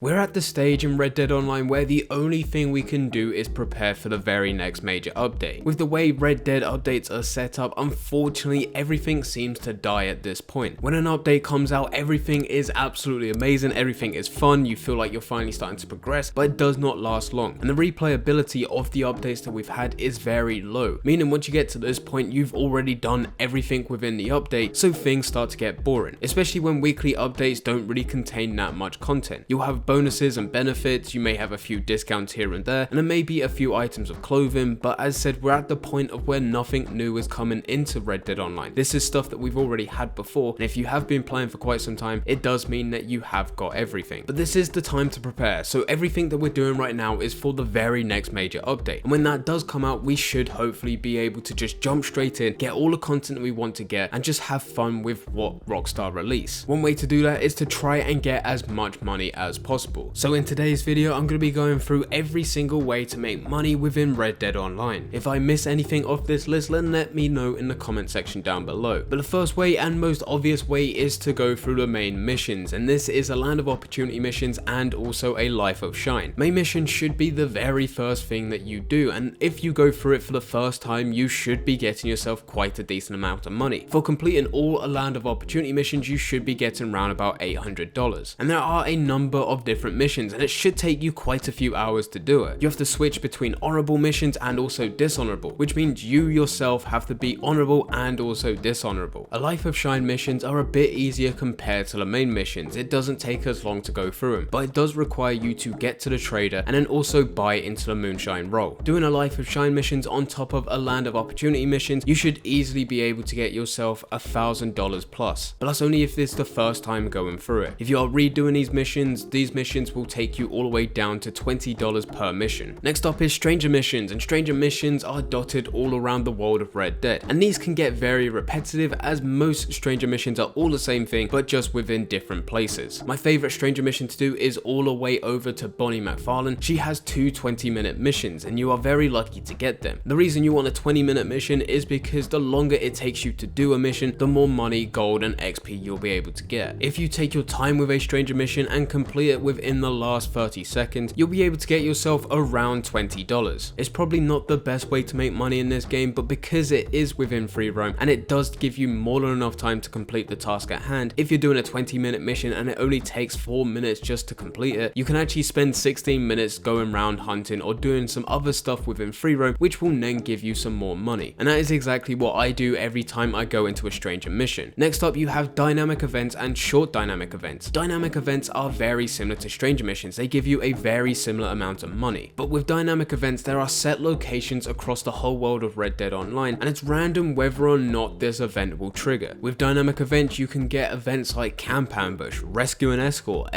We're at the stage in Red Dead Online where the only thing we can do is prepare for the very next major update. With the way Red Dead updates are set up, unfortunately everything seems to die at this point. When an update comes out, everything is absolutely amazing, everything is fun, you feel like you're finally starting to progress, but it does not last long. And the replayability of the updates that we've had is very low, meaning once you get to this point, you've already done everything within the update, so things start to get boring, especially when weekly updates don't really contain that much content. You'll have bonuses and benefits, you may have a few discounts here and there, and there may be a few items of clothing, but as said, we're at the point of where nothing new is coming into Red Dead Online. This is stuff that we've already had before, and if you have been playing for quite some time, it does mean that you have got everything. But this is the time to prepare, so everything that we're doing right now is for the very next major update, and when that does come out, we should hopefully be able to just jump straight in, get all the content that we want to get, and just have fun with what Rockstar release. One way to do that is to try and get as much money as possible. So in today's video, I'm going to be going through every single way to make money within Red Dead Online. If I miss anything off this list, then let me know in the comment section down below. But the first way and most obvious way is to go through the main missions, and this is a Land of Opportunity missions and also a Life of Shine. Main missions should be the very first thing that you do, and if you go through it for the first time, you should be getting yourself quite a decent amount of money. For completing all a Land of Opportunity missions, you should be getting around about $800. And there are a number of different missions, and it should take you quite a few hours to do it. You have to switch between honorable missions and also dishonorable, which means you yourself have to be honorable and also dishonorable. A Life of Shine missions are a bit easier compared to the main missions. It doesn't take as long to go through them, but it does require you to get to the trader and then also buy into the Moonshine role. Doing a Life of Shine missions on top of a Land of Opportunity missions, you should easily be able to get yourself $1,000 plus, but that's only if it's the first time going through it. If you are redoing these missions will take you all the way down to $20 per mission. Next up is Stranger missions, and Stranger missions are dotted all around the world of Red Dead, and these can get very repetitive as most Stranger missions are all the same thing but just within different places. My favorite Stranger mission to do is all the way over to Bonnie McFarlane. She has two 20-minute missions and you are very lucky to get them. The reason you want a 20-minute mission is because the longer it takes you to do a mission, the more money, gold and XP you'll be able to get. If you take your time with a Stranger mission and complete it within the last 30 seconds, you'll be able to get yourself around $20. It's probably not the best way to make money in this game, but because it is within free roam and it does give you more than enough time to complete the task at hand, if you're doing a 20-minute mission and it only takes 4 minutes just to complete it, you can actually spend 16 minutes going around hunting or doing some other stuff within free roam, which will then give you some more money. And that is exactly what I do every time I go into a Stranger mission. Next up, you have dynamic events and short dynamic events. Dynamic events are very similar to Stranger missions. They give you a very similar amount of money, but with dynamic events there are set locations across the whole world of Red Dead Online, and it's random whether or not this event will trigger. With dynamic events you can get events like camp ambush, rescue and escort,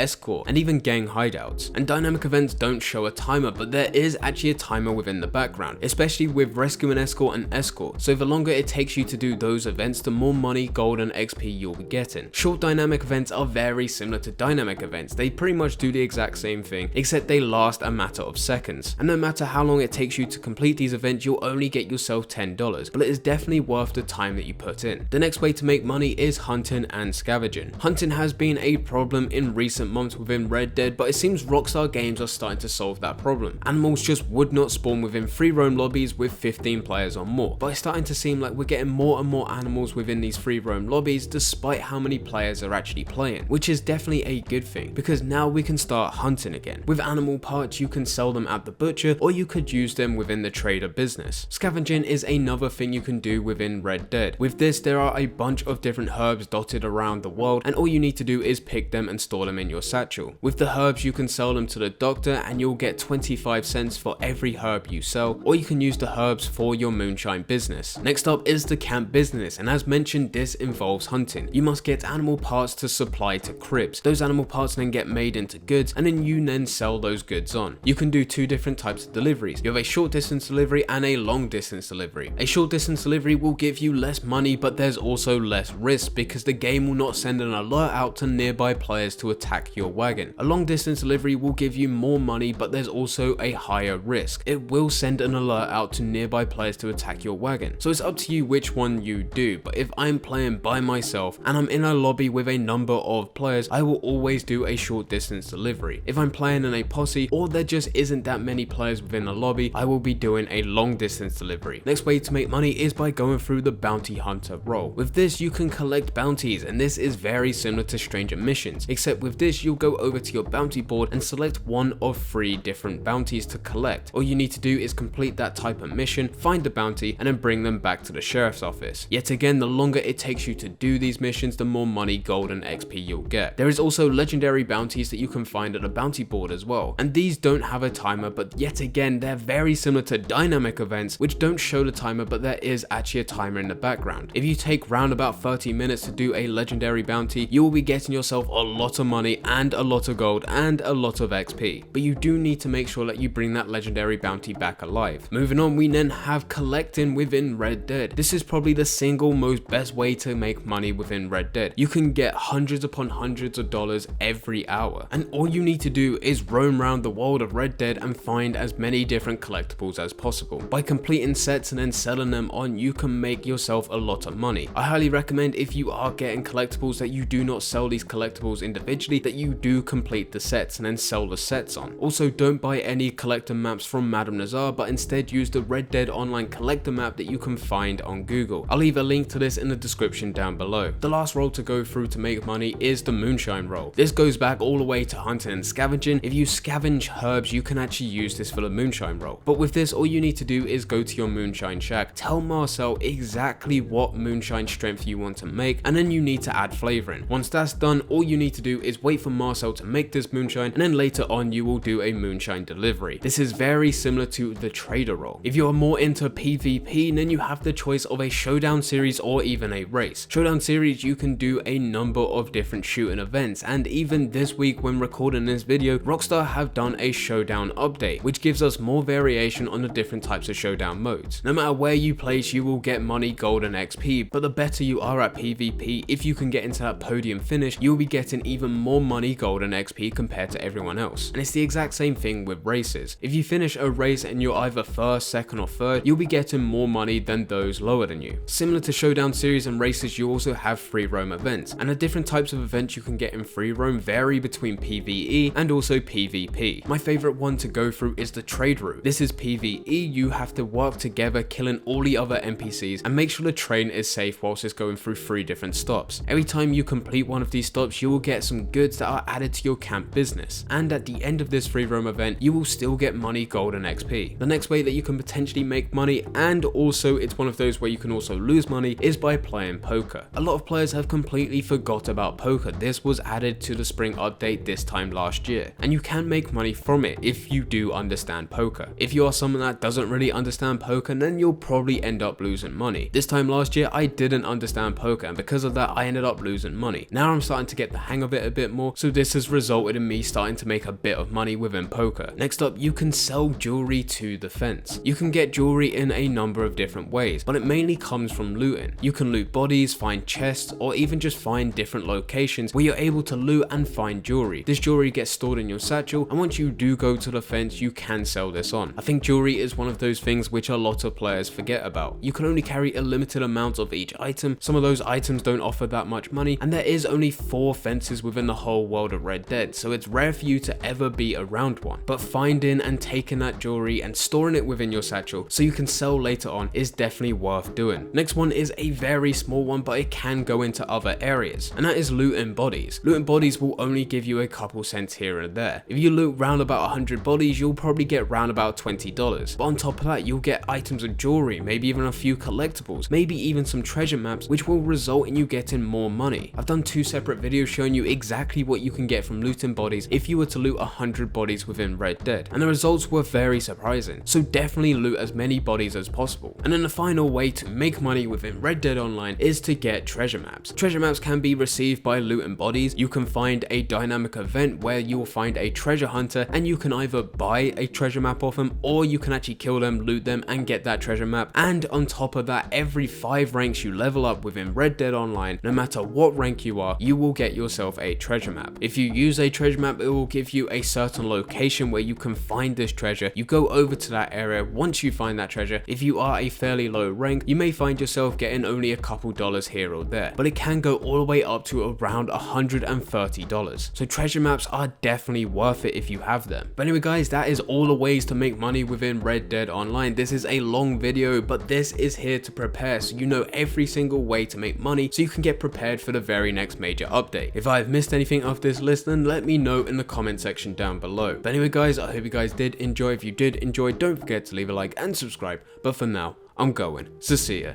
and even gang hideouts. And dynamic events don't show a timer, but there is actually a timer within the background, especially with rescue and escort, so the longer it takes you to do those events, the more money, gold and XP you'll be getting. Short dynamic events are very similar to dynamic events. They pretty much do the exact same thing, except they last a matter of seconds, and no matter how long it takes you to complete these events, you'll only get yourself $10, but it is definitely worth the time that you put in. The next way to make money is hunting and scavenging. Hunting has been a problem in recent months within Red Dead, but it seems Rockstar Games are starting to solve that problem. Animals just would not spawn within free roam lobbies with 15 players or more, but it's starting to seem like we're getting more and more animals within these free roam lobbies despite how many players are actually playing, which is definitely a good thing because now we can start hunting again. With animal parts you can sell them at the butcher or you could use them within the trader business. Scavenging is another thing you can do within Red Dead. With this there are a bunch of different herbs dotted around the world, and all you need to do is pick them and store them in your satchel. With the herbs you can sell them to the doctor and you'll get 25 cents for every herb you sell, or you can use the herbs for your moonshine business. Next up is the camp business, and as mentioned this involves hunting. You must get animal parts to supply to cribs. Those animal parts then get made into goods and then you then sell those goods on. You can do two different types of deliveries. You have a short distance delivery and a long distance delivery. A short distance delivery will give you less money, but there's also less risk because the game will not send an alert out to nearby players to attack your wagon. A long distance delivery will give you more money, but there's also a higher risk. It will send an alert out to nearby players to attack your wagon. So it's up to you which one you do, but if I'm playing by myself and I'm in a lobby with a number of players, I will always do a short distance distance delivery. If I'm playing in a posse or there just isn't that many players within the lobby, I will be doing a long distance delivery. Next way to make money is by going through the bounty hunter role. With this you can collect bounties, and this is very similar to stranger missions, except with this you'll go over to your bounty board and select one of 3 different bounties to collect. All you need to do is complete that type of mission, find the bounty, and then bring them back to the sheriff's office. Yet again, the longer it takes you to do these missions, the more money, gold, and XP you'll get. There is also legendary bounties that you can find at the bounty board as well, and these don't have a timer, but yet again they're very similar to dynamic events, which don't show the timer, but there is actually a timer in the background. If you take round about 30 minutes to do a legendary bounty, you will be getting yourself a lot of money and a lot of gold and a lot of XP, but you do need to make sure that you bring that legendary bounty back alive. Moving on, we then have collecting within Red Dead. This is probably the single most best way to make money within Red Dead. You can get hundreds upon hundreds of dollars every hour, and all you need to do is roam around the world of Red Dead and find as many different collectibles as possible. By completing sets and then selling them on, you can make yourself a lot of money. I highly recommend, if you are getting collectibles, that you do not sell these collectibles individually, that you do complete the sets and then sell the sets on. Also, don't buy any collector maps from Madame Nazar, but instead use the Red Dead Online collector map that you can find on Google. I'll leave a link to this in the description down below. The last role to go through to make money is the Moonshine role. This goes back all the way to hunting and scavenging. If you scavenge herbs, you can actually use this for the Moonshine role. But with this, all you need to do is go to your Moonshine shack, tell Marcel exactly what Moonshine strength you want to make, and then you need to add flavoring. Once that's done, all you need to do is wait for Marcel to make this Moonshine, and then later on you will do a Moonshine delivery. This is very similar to the trader role. If you're more into PvP, then you have the choice of a Showdown series or even a race. Showdown series, you can do a number of different shooting events, and even this week when recording this video, Rockstar have done a Showdown update, which gives us more variation on the different types of Showdown modes. No matter where you place, you will get money, gold, and XP, but the better you are at PvP, if you can get into that podium finish, you'll be getting even more money, gold, and XP compared to everyone else. And it's the exact same thing with races. If you finish a race and you're either first, second, or third, you'll be getting more money than those lower than you. Similar to Showdown series and races, you also have free roam events, and the different types of events you can get in free roam vary between PvE and also PvP. My favorite one to go through is the trade route. This is PvE. You have to work together, killing all the other NPCs, and make sure the train is safe whilst it's going through 3 different stops. Every time you complete one of these stops, you will get some goods that are added to your camp business, and at the end of this free roam event, you will still get money, gold, and XP. The next way that you can potentially make money, and also it's one of those where you can also lose money, is by playing poker. A lot of players have completely forgot about poker. This was added to the spring update this time last year, and you can make money from it if you do understand poker. If you are someone that doesn't really understand poker, then you'll probably end up losing money. This time last year, I didn't understand poker, and because of that, I ended up losing money. Now I'm starting to get the hang of it a bit more, so this has resulted in me starting to make a bit of money within poker. Next up, you can sell jewelry to the fence. You can get jewelry in a number of different ways, but it mainly comes from looting. You can loot bodies, find chests, or even just find different locations where you're able to loot and find jewelry. This jewelry gets stored in your satchel, and once you do go to the fence, you can sell this on. I think jewelry is one of those things which a lot of players forget about. You can only carry a limited amount of each item. Some of those items don't offer that much money, and there is only 4 fences within the whole world of Red Dead, so it's rare for you to ever be around one. But finding and taking that jewelry and storing it within your satchel so you can sell later on is definitely worth doing. Next one is a very small one, but it can go into other areas, and that is looting bodies. Looting bodies will only give you a couple cents here and there. If you loot round about 100 bodies, you'll probably get round about $20. But on top of that, you'll get items of jewelry, maybe even a few collectibles, maybe even some treasure maps, which will result in you getting more money. I've done 2 separate videos showing you exactly what you can get from looting bodies if you were to loot 100 bodies within Red Dead, and the results were very surprising. So definitely loot as many bodies as possible. And then the final way to make money within Red Dead Online is to get treasure maps. Treasure maps can be received by looting bodies. You can find a dynamic event where you will find a treasure hunter, and you can either buy a treasure map off them, or you can actually kill them, loot them, and get that treasure map. And on top of that, every 5 ranks you level up within Red Dead Online, no matter what rank you are, you will get yourself a treasure map. If you use a treasure map, it will give you a certain location where you can find this treasure. You go over to that area. Once you find that treasure, if you are a fairly low rank, you may find yourself getting only a couple dollars here or there, but it can go all the way up to around $130. So treasure maps are definitely worth it if you have them. But anyway guys, that is all the ways to make money within Red Dead Online. This is a long video, but this is here to prepare so you know every single way to make money so you can get prepared for the very next major update. If I've missed anything of this list, then let me know in the comment section down below. But anyway guys, I hope you guys did enjoy. If you did enjoy, don't forget to leave a like and subscribe. But for now, I'm going. So see ya.